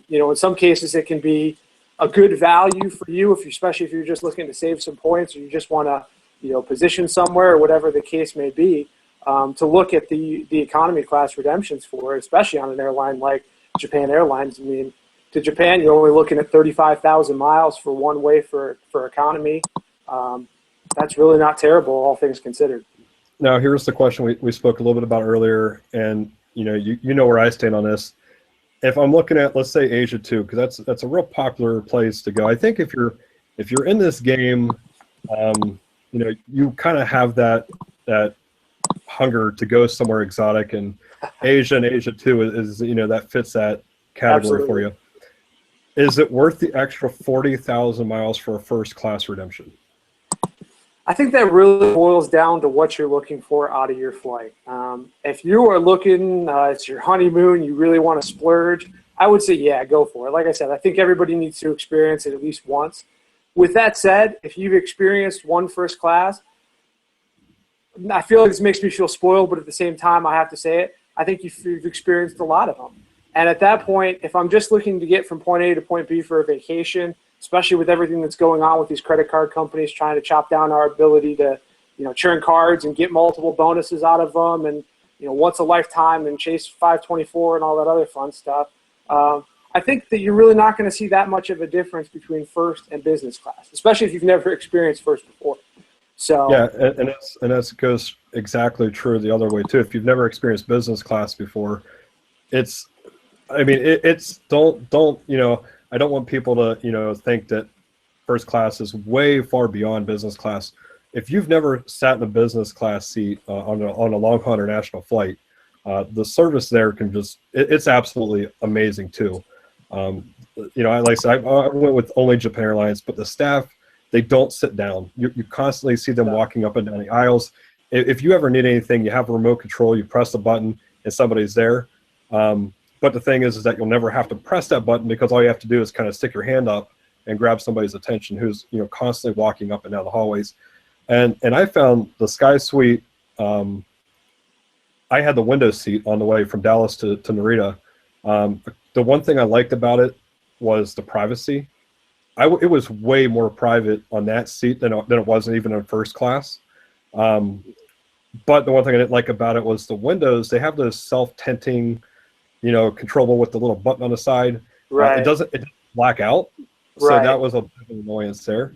you know, in some cases it can be a good value for you, especially if you're just looking to save some points or you just want to, you know, position somewhere or whatever the case may be, to look at the economy class redemptions for, especially on an airline like Japan Airlines. I mean, to Japan, you're only looking at 35,000 miles for one way for economy. That's really not terrible, all things considered. Now, here's the question we spoke a little bit about earlier, and you know where I stand on this. if I'm looking at, let's say, Asia too, because that's a real popular place to go. I think if you're in this game, you kind of have that hunger to go somewhere exotic, and Asia too is that fits that category for Absolutely. you. Is it worth the extra 40,000 miles for a first class redemption? I think that really boils down to what you're looking for out of your flight. If you are looking, it's your honeymoon, you really want to splurge, I would say, yeah, go for it. Like I said, I think everybody needs to experience it at least once. With that said, if you've experienced one first class, I feel like this makes me feel spoiled, but at the same time, I have to say it, I think you've experienced a lot of them. And at that point, if I'm just looking to get from point A to point B for a vacation, especially with everything that's going on with these credit card companies trying to chop down our ability to, churn cards and get multiple bonuses out of them, and once a lifetime and chase 524 and all that other fun stuff. I think that you're really not going to see that much of a difference between first and business class, especially if you've never experienced first before. So yeah, and that goes exactly true the other way too. If you've never experienced business class before, it's don't I don't want people to think that first class is way far beyond business class. If you've never sat in a business class seat on a long haul international flight, the service there it's absolutely amazing too. Like I said, I went with only Japan Airlines, but the staff, they don't sit down. You constantly see them walking up and down the aisles. If you ever need anything, you have a remote control, you press the button and somebody's there. But the thing is that you'll never have to press that button, because all you have to do is kind of stick your hand up and grab somebody's attention who's constantly walking up and down the hallways. And I found the Sky Suite. I had the window seat on the way from Dallas to Narita. The one thing I liked about it was the privacy. It was way more private on that seat than it wasn't even in first class. But the one thing I didn't like about it was the windows. They have those self-tinting, controllable with the little button on the side. right, It doesn't black out. So right. that was a bit of an annoyance there.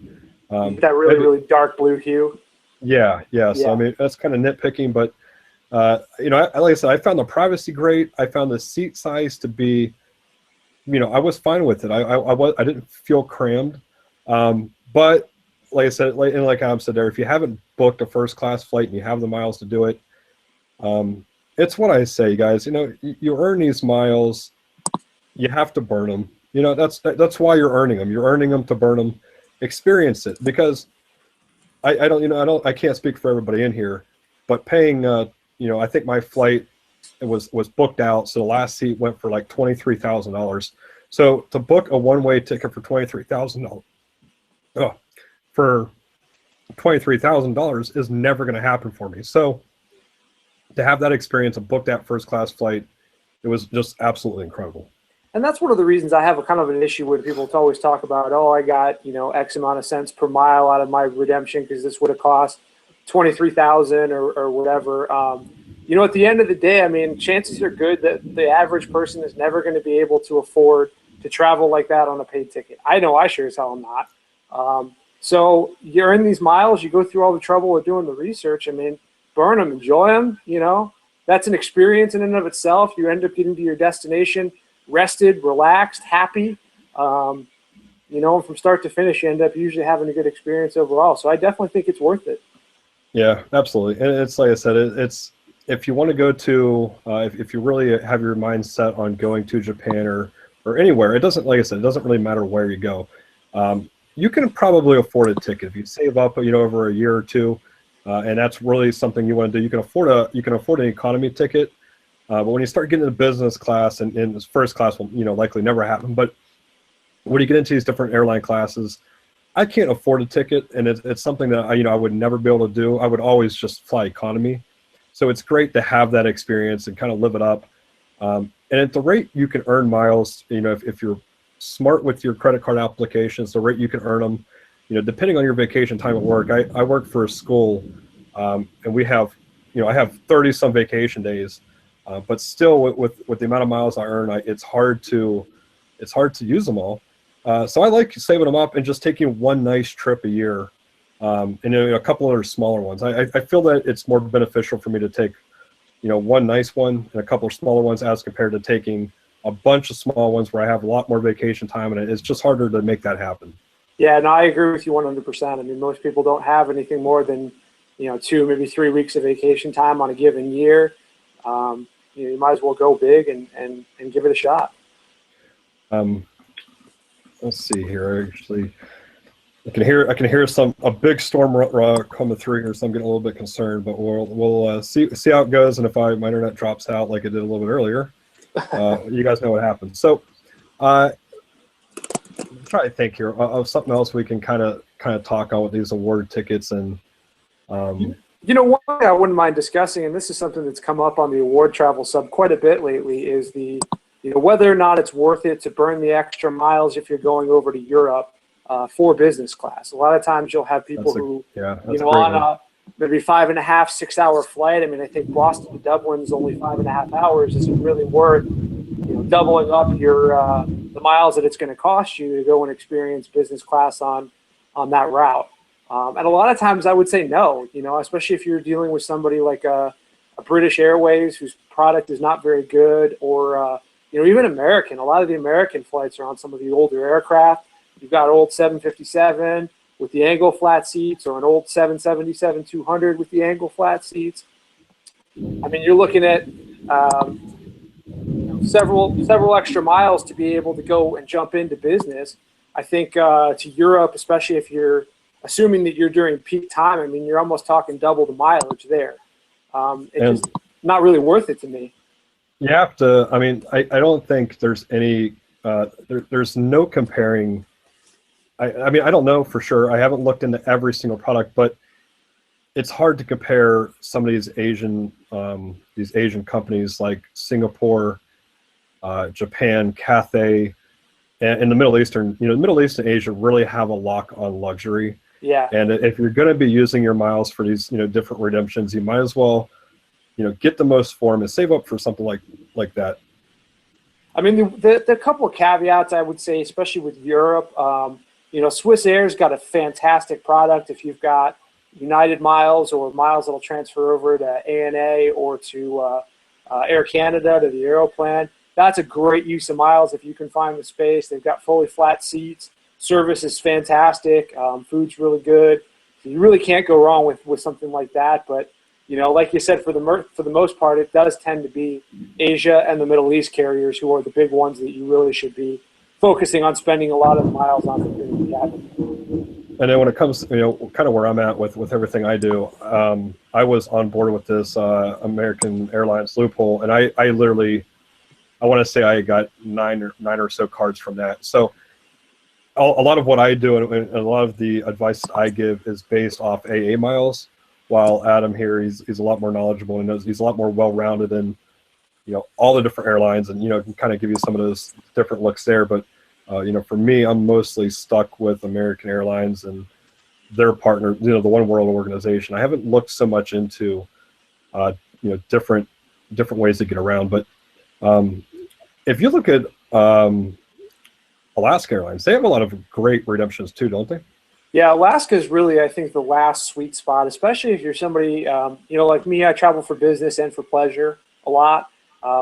That really dark blue hue. Yeah. So, I mean, that's kind of nitpicking, but, like I said, I found the privacy great. I found the seat size to be, I was fine with it. I didn't feel crammed. But like I said, like Adam said there, if you haven't booked a first class flight and you have the miles to do it, it's what I say, guys. You earn these miles, you have to burn them. That's why you're earning them. You're earning them to burn them. Experience it, because I can't speak for everybody in here, but paying, I think my flight was booked out, so the last seat went for like $23,000. So to book a one-way ticket for $23,000, for $23,000 is never going to happen for me. So to have that experience and book that first class flight, it was just absolutely incredible. And that's one of the reasons I have a kind of an issue with people always talk about, I got, X amount of cents per mile out of my redemption because this would have cost 23,000 or whatever. At the end of the day, I mean, chances are good that the average person is never going to be able to afford to travel like that on a paid ticket. I know I sure as hell am not. So you're in these miles, you go through all the trouble of doing the research. I mean, burn them, enjoy them, That's an experience in and of itself. You end up getting to your destination rested, relaxed, happy. From start to finish, you end up usually having a good experience overall. So I definitely think it's worth it. Yeah, absolutely. And it's like I said, it's if you want to go to, if you really have your mind set on going to Japan or anywhere, it doesn't, like I said, it doesn't really matter where you go. You can probably afford a ticket if you save up, over a year or two, and that's really something you want to do. You can afford an economy ticket. But when you start getting into business class, and first class will likely never happen, but when you get into these different airline classes, I can't afford a ticket, and it's something that I would never be able to do. I would always just fly economy. So it's great to have that experience and kind of live it up. And at the rate you can earn miles, if you're smart with your credit card applications, the rate you can earn them, depending on your vacation time at work. I work for a school, and we have, I have 30 some vacation days. But still, with the amount of miles I earn, it's hard to use them all. So I like saving them up and just taking one nice trip a year, and a couple other smaller ones. I feel that it's more beneficial for me to take, one nice one and a couple of smaller ones as compared to taking a bunch of small ones where I have a lot more vacation time, and it's just harder to make that happen. Yeah, no, I agree with you 100%. I mean, most people don't have anything more than, 2, maybe 3 weeks of vacation time on a given year. You might as well go big and give it a shot. Let's see here. Actually, I can hear a big storm coming through here, so I'm getting a little bit concerned. But we'll see how it goes, and if my internet drops out like it did a little bit earlier, you guys know what happens. So, I'm trying to think here of something else we can kind of talk on with these award tickets and. One thing I wouldn't mind discussing, and this is something that's come up on the award travel sub quite a bit lately, is whether or not it's worth it to burn the extra miles if you're going over to Europe for business class. A lot of times you'll have people who, on a maybe 5.5, 6 hour flight. I mean, I think Boston to Dublin is only 5.5 hours. Is it really worth, doubling up your the miles that it's going to cost you to go and experience business class on that route? And a lot of times I would say no, especially if you're dealing with somebody like a British Airways whose product is not very good, or even American. A lot of the American flights are on some of the older aircraft. You've got old 757 with the angle flat seats, or an old 777-200 with the angle flat seats. I mean, you're looking at several extra miles to be able to go and jump into business. I think to Europe, especially if you're assuming that you're during peak time, I mean, you're almost talking double the mileage there. It's just not really worth it to me. You have to, I mean, I don't think there's any, there's no comparing. I mean, I don't know for sure. I haven't looked into every single product, but it's hard to compare some of these Asian companies like Singapore, Japan, Cathay, and the Middle Eastern. The Middle East and Asia really have a lock on luxury. Yeah. And if you're going to be using your miles for these, different redemptions, you might as well, get the most for them and save up for something like that. I mean, the couple of caveats I would say, especially with Europe, Swiss Air's got a fantastic product. If you've got United miles or miles that'll transfer over to ANA or to Air Canada, to the Aeroplan, that's a great use of miles if you can find the space. They've got fully flat seats. Service is fantastic. Food's really good. So you really can't go wrong with something like that. But, like you said, for the most part, it does tend to be Asia and the Middle East carriers who are the big ones that you really should be focusing on spending a lot of the miles on for the cabin. And then when it comes to, kind of where I'm at with everything I do, I was on board with this American Airlines loophole, and I literally, I want to say I got nine or so cards from that. So a lot of what I do and a lot of the advice that I give is based off AA miles, while Adam here, he's a lot more knowledgeable and he's a lot more well-rounded in, all the different airlines, and, can kind of give you some of those different looks there. But, for me, I'm mostly stuck with American Airlines and their partner, the One World organization. I haven't looked so much into, different ways to get around. But if you look at Alaska Airlines, they have a lot of great redemptions too, don't they? Yeah, Alaska is really, I think, the last sweet spot, especially if you're somebody, like me. I travel for business and for pleasure a lot.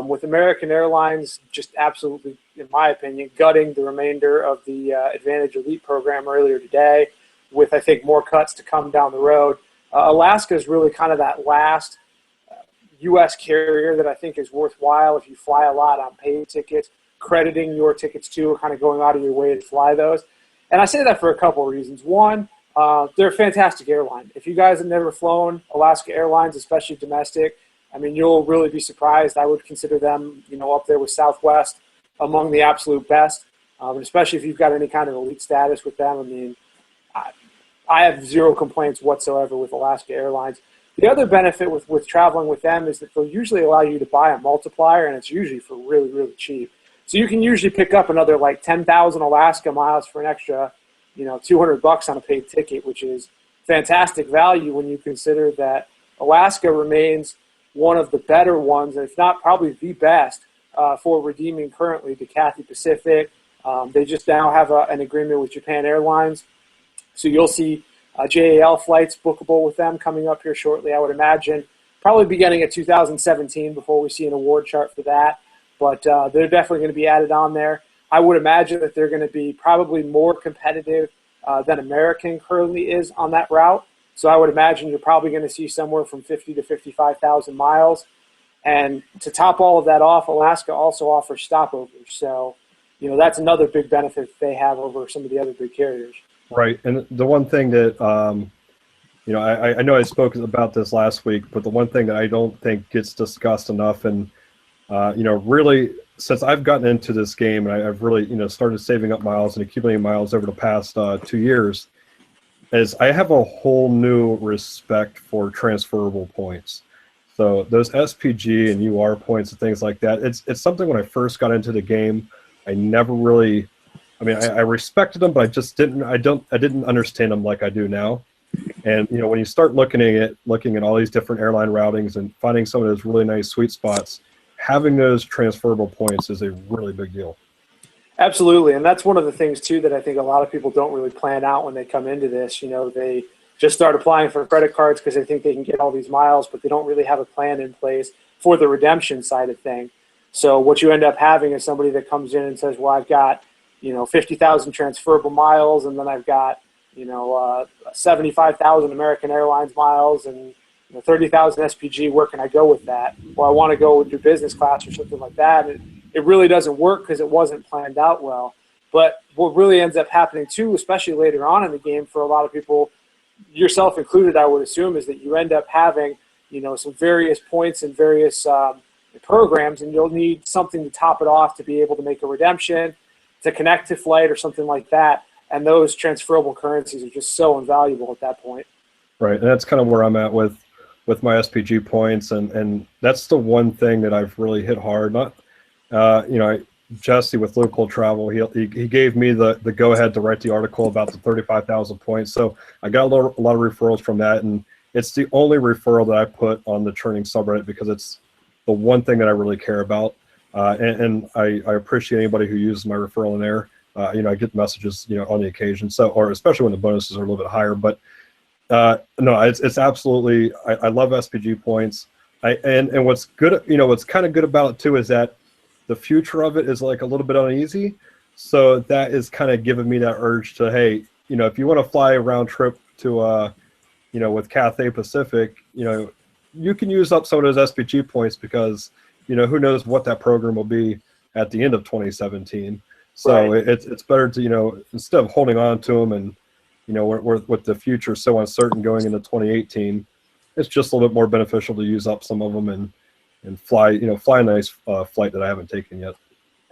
With American Airlines, just absolutely, in my opinion, gutting the remainder of the Advantage Elite program earlier today, with, I think, more cuts to come down the road. Alaska is really kind of that last U.S. carrier that I think is worthwhile if you fly a lot on paid tickets, crediting your tickets to, kind of going out of your way to fly those. And I say that for a couple of reasons. One, they're a fantastic airline. If you guys have never flown Alaska Airlines, especially domestic, I mean, you'll really be surprised. I would consider them, up there with Southwest among the absolute best, especially if you've got any kind of elite status with them. I mean, I have zero complaints whatsoever with Alaska Airlines. The other benefit with traveling with them is that they'll usually allow you to buy a multiplier, and it's usually for really, really cheap. So you can usually pick up another like 10,000 Alaska miles for an extra, $200 on a paid ticket, which is fantastic value when you consider that Alaska remains one of the better ones, if not probably the best, for redeeming currently to Cathay Pacific. They just now have an agreement with Japan Airlines. So you'll see JAL flights bookable with them coming up here shortly, I would imagine. Probably beginning of 2017 before we see an award chart for that. but they're definitely going to be added on there. I would imagine that they're going to be probably more competitive than American currently is on that route. So I would imagine you're probably going to see somewhere from 50 to 55,000 miles. And to top all of that off, Alaska also offers stopovers. So, that's another big benefit that they have over some of the other big carriers. Right. And the one thing that, I know I spoke about this last week, but the one thing that I don't think gets discussed enough, and, really, since I've gotten into this game and I've really, started saving up miles and accumulating miles over the past 2 years, is I have a whole new respect for transferable points. So those SPG and UR points and things like that, it's something when I first got into the game, I never really, I respected them, but I just didn't understand them like I do now. And, when you start looking at all these different airline routings and finding some of those really nice sweet spots, having those transferable points is a really big deal. Absolutely. And that's one of the things, too, that I think a lot of people don't really plan out when they come into this. They just start applying for credit cards because they think they can get all these miles, but they don't really have a plan in place for the redemption side of thing. So what you end up having is somebody that comes in and says, well, I've got, 50,000 transferable miles, and then I've got, 75,000 American Airlines miles and 30,000 SPG. Where can I go with that? Well, I want to go do business class or something like that. It really doesn't work because it wasn't planned out well. But what really ends up happening, too, especially later on in the game for a lot of people, yourself included, I would assume, is that you end up having, some various points and various programs, and you'll need something to top it off to be able to make a redemption, to connect to flight or something like that. And those transferable currencies are just so invaluable at that point. Right, and that's kind of where I'm at with my SPG points, and that's the one thing that I've really hit hard. Not, Jesse with Local Travel, he gave me the go-ahead to write the article about the 35,000 points. So I got a lot of referrals from that, and it's the only referral that I put on the churning subreddit because it's the one thing that I really care about. And I appreciate anybody who uses my referral in there. I get messages, on the occasion. So, or especially when the bonuses are a little bit higher. But no, it's absolutely. I love SPG points. And what's good, what's kind of good about it too is that the future of it is like a little bit uneasy. So that is kind of giving me that urge to, hey, if you want to fly a round trip to, with Cathay Pacific, you can use up some of those SPG points because, who knows what that program will be at the end of 2017. So right. It's better to, instead of holding on to them and, with the future so uncertain going into 2018, it's just a little bit more beneficial to use up some of them and fly a nice flight that I haven't taken yet.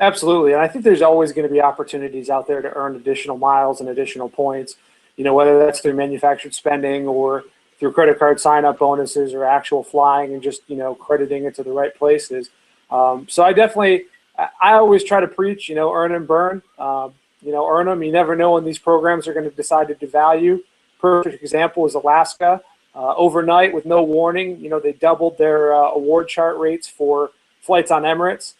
Absolutely. And I think there's always going to be opportunities out there to earn additional miles and additional points, whether that's through manufactured spending or through credit card sign-up bonuses or actual flying and just, crediting it to the right places. So I always try to preach, earn and burn. Earn them. You never know when these programs are going to decide to devalue. Perfect example is Alaska. Overnight, with no warning, they doubled their award chart rates for flights on Emirates.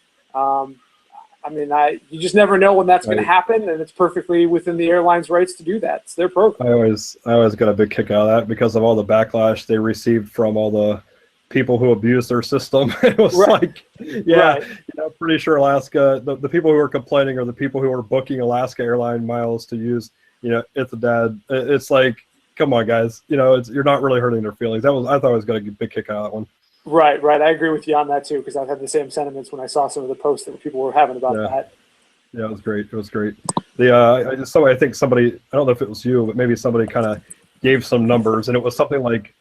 You just never know when that's going to happen, and it's perfectly within the airline's rights to do that. It's their program. I always got a big kick out of that because of all the backlash they received from all the people who abused their system. It was pretty sure Alaska, the people who were complaining are the people who were booking Alaska airline miles to use, it's like, come on guys, you're not really hurting their feelings. I thought I was going to get a big kick out of that one. Right. I agree with you on that too, because I've had the same sentiments when I saw some of the posts that people were having about that. Yeah, it was great. I think somebody, I don't know if it was you, but maybe somebody kind of gave some numbers, and it was something like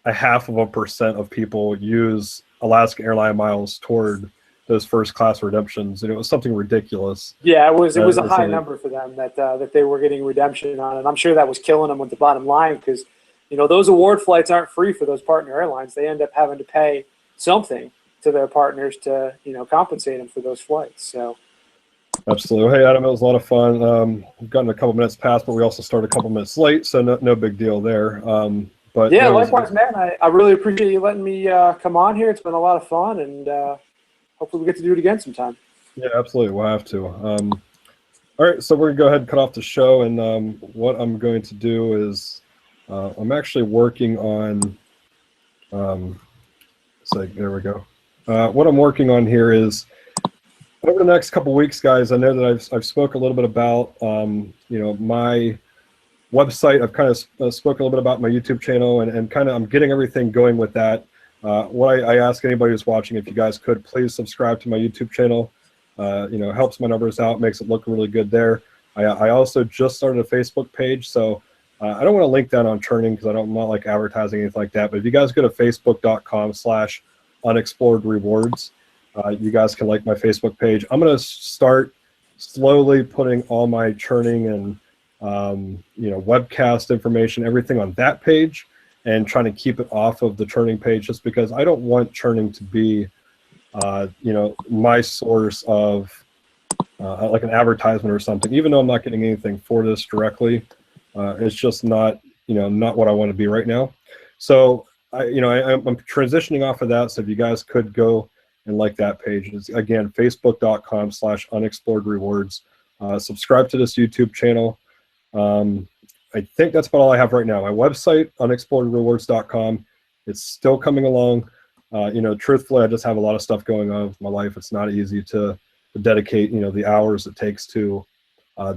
0.5% of people use Alaska airline miles toward those first class redemptions, and it was something ridiculous. Yeah, it was a high number for them that they were getting redemption on, and I'm sure that was killing them with the bottom line because, those award flights aren't free for those partner airlines. They end up having to pay something to their partners to, compensate them for those flights. So. Absolutely. Hey, Adam, it was a lot of fun. We've gotten a couple minutes past, but we also started a couple minutes late, so no big deal there. But yeah, likewise, man. I really appreciate you letting me come on here. It's been a lot of fun, and hopefully we get to do it again sometime. Yeah, absolutely. We'll have to. All right, so we're going to go ahead and cut off the show, and what I'm going to do is I'm actually working on there we go. What I'm working on here is over the next couple weeks, guys, I know that I've spoke a little bit about my website. I've kind of spoke a little bit about my YouTube channel, and kind of I'm getting everything going with that. What I ask anybody who's watching, if you guys could please subscribe to my YouTube channel. Helps my numbers out, makes it look really good there. I also just started a Facebook page, so I don't want to link that on Churning because I'm not like advertising anything like that. But if you guys go to facebook.com/unexplored rewards, you guys can like my Facebook page. I'm going to start slowly putting all my churning and webcast information, everything on that page, and trying to keep it off of the churning page, just because I don't want churning to be my source of like an advertisement or something. Even though I'm not getting anything for this directly, it's just not not what I want to be right now. So I'm transitioning off of that. So if you guys could go and like that page, it's again facebook.com/unexplored rewards. Subscribe to this YouTube channel. I think that's about all I have right now. My website, unexploredrewards.com. It's still coming along. Truthfully, I just have a lot of stuff going on with my life. It's not easy to dedicate the hours it takes to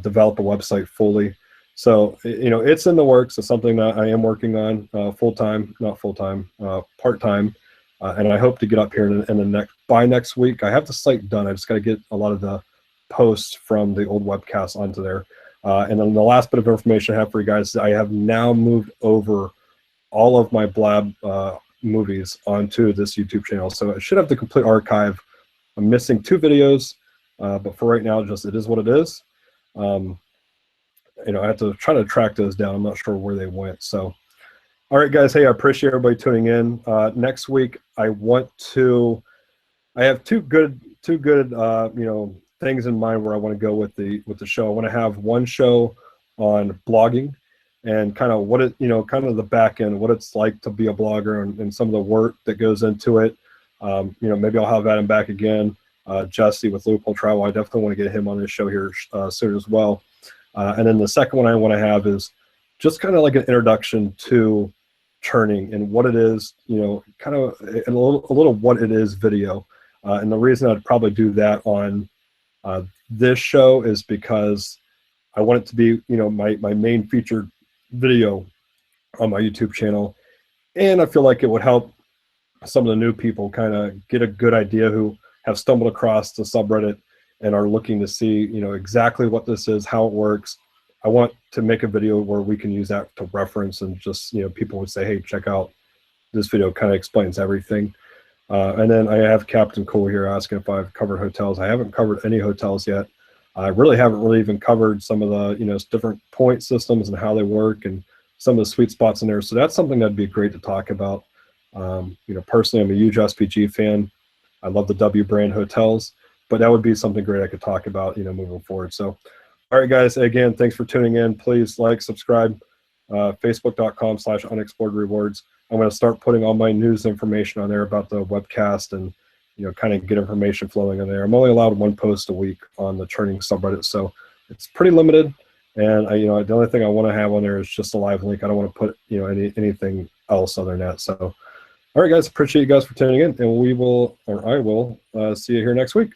develop a website fully. So it's in the works. It's something that I am working on full-time, not full-time, part-time, and I hope to get up here by next week. I have the site done. I just got to get a lot of the posts from the old webcast onto there. And then the last bit of information I have for you guys is I have now moved over all of my Blab movies onto this YouTube channel. So I should have the complete archive. I'm missing 2 videos, but for right now, it is what it is. I have to try to track those down. I'm not sure where they went. So, all right, guys. Hey, I appreciate everybody tuning in. Next week, I have two good things in mind where I want to go with the show. I want to have one show on blogging and kind of what kind of the back end, what it's like to be a blogger, and some of the work that goes into it. Maybe I'll have Adam back again. Jesse with Loophole Travel, I definitely want to get him on this show here soon as well. And then the second one I want to have is just kind of like an introduction to churning and what it is, kind of a little what it is video. And the reason I'd probably do that on this show is because I want it to be, my main featured video on my YouTube channel. And I feel like it would help some of the new people kind of get a good idea who have stumbled across the subreddit and are looking to see, exactly what this is, how it works. I want to make a video where we can use that to reference and just, people would say, hey, check out this video, kind of explains everything. And then I have Captain Cool here asking if I've covered hotels. I haven't covered any hotels yet. I really haven't even covered some of the, different point systems and how they work and some of the sweet spots in there. So that's something that'd be great to talk about. Personally, I'm a huge SPG fan. I love the W brand hotels, but that would be something great I could talk about, moving forward. So, all right, guys, again, thanks for tuning in. Please like, subscribe, facebook.com/unexplored rewards. I'm going to start putting all my news information on there about the webcast and, kind of get information flowing in there. I'm only allowed 1 post a week on the churning subreddit, so it's pretty limited. And the only thing I want to have on there is just a live link. I don't want to put, anything else other than that. So, all right, guys, appreciate you guys for tuning in, and I will see you here next week.